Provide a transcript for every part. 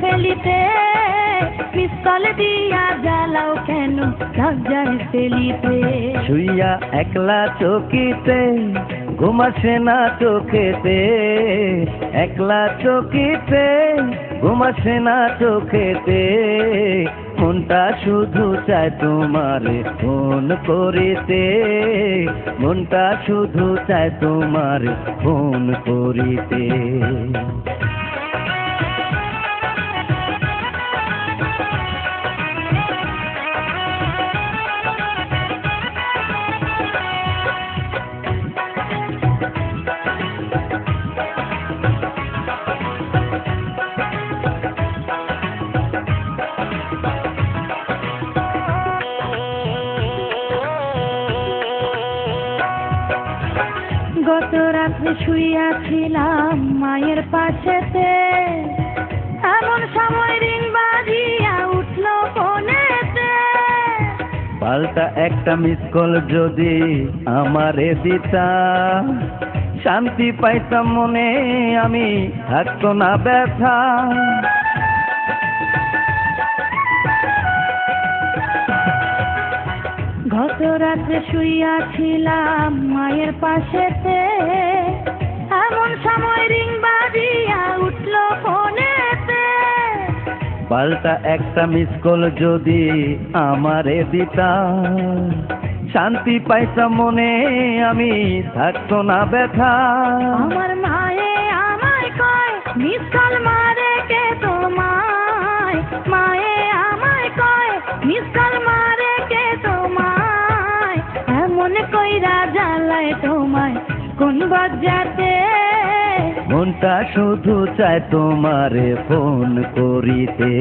ফেলিতে, miss call দিয়া জ্বালাও কেন লজ্জায় ফেলিতে। শুইয়া একলা চকিতে ঘুমাসে না চোখেতে, একলা চকিতে ঘুমাসে না চোখেতে, মনটা শুধু চায় তোমারে ফোন করিতে, মনটা শুধু চায় তোমারে ফোন করিতে। গত রাত্রে শুইয়াছিলাম মায়ের পাশেতে, এমন সময় রিং বাজিয়া উঠল ফোনেতে। পাল্টা একটা মিস কল যদি আমারে দিতা, শান্তি পাইতাম মনে, আমি থাকতো না ব্যথা। গত রাত্রে শুইয়াছিলাম মায়ের পাশেতে, এমন সময় রিং বাজিয়া উঠল ফোনেতে। পাল্টা একটা মিস কল যদি আমারে দিতা, শান্তি পাইতাম মনে, আমি থাকতো না ব্যথা। আমার মায়ে আমায় কয় মিস কল মারে কে তোমায়, মায়ে আমায় কয় মিস কল মারে কে তোমায়, এমন কইরা জ্বালায় তোমায় কোন বজ্জাতে। মনটা শুধু চায় তোমারে ফোন করিতে।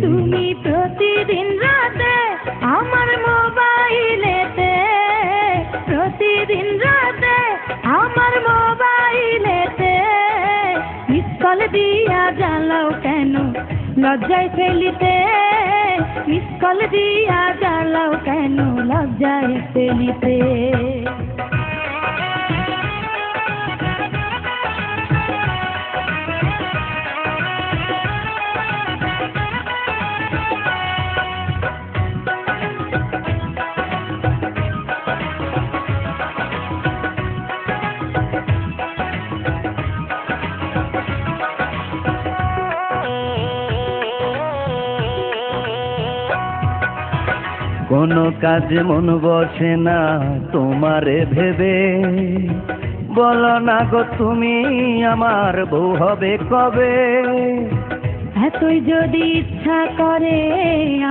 তুমি প্রতিদিন রাতে আমার মোবাইলেতে, প্রতিদিন রাতে আমার মোবাইলেতে, মিস কল দিয়া জ্বালাও কেন লজ্জায় ফেলিতে, মিস কল দিয়া জ্বালাও কেন লজ্জায় ফেলিতে। কোনো কাজে মন বসে না তোমারে ভেবে, বলো না গো তুমি আমার বউ হবে কবে। এতই যদি ইচ্ছা করে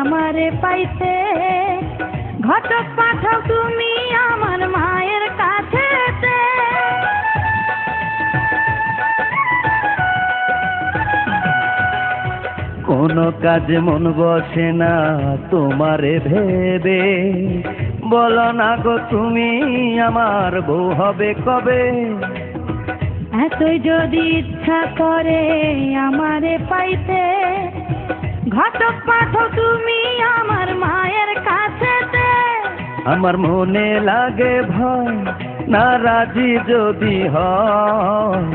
আমারে পাইতে, ঘটক পাঠাও তুমি আমার মায়ের কাছেতে। কোনো কাজে মন বসে না তোমারে ভেবে, বলো না গো তুমি আমার বউ হবে কবে। এতই যদি ইচ্ছা করে আমারে পাইতে, ঘটক পাঠাও তুমি আমার মায়ের কাছেতে। আমার মনে লাগে ভয় না রাজি যদি হয়,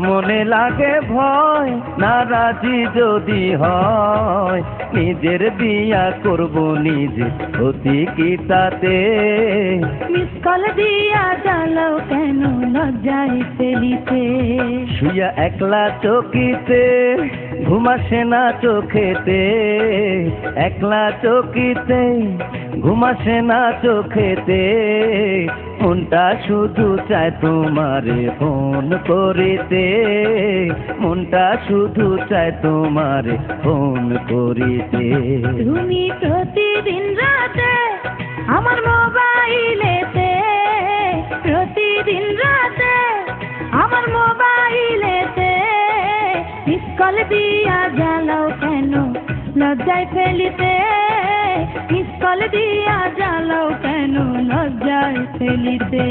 মনে লাগে ভয় না রাজি যদি হয়, নিজের বিয়া করব নিজে অতি কি তাতে। মিস কল দিয়া জ্বালাও কেন লজ্জায় ফেলিতে। শুইয়া একলা চকিতে ঘুমাসে না চোখেতে, একলা চকিতে ঘুমাসে না চোখেতে, মনটা শুধু চায় তোমারে ফোন করিতে, মনটা শুধু চায় তোমারে ফোন করিতে। তুমি প্রতিদিন রাতে আমার মোবাইলেতে, প্রতিদিন রাতে আমার মোবাইলেতে, মিস কল দিয়া জ্বালাও কেন লজ্জায় ফেলিতে, মিস কল দিয়া জ্বালাও কেন লজ্জায় ফেলিতে।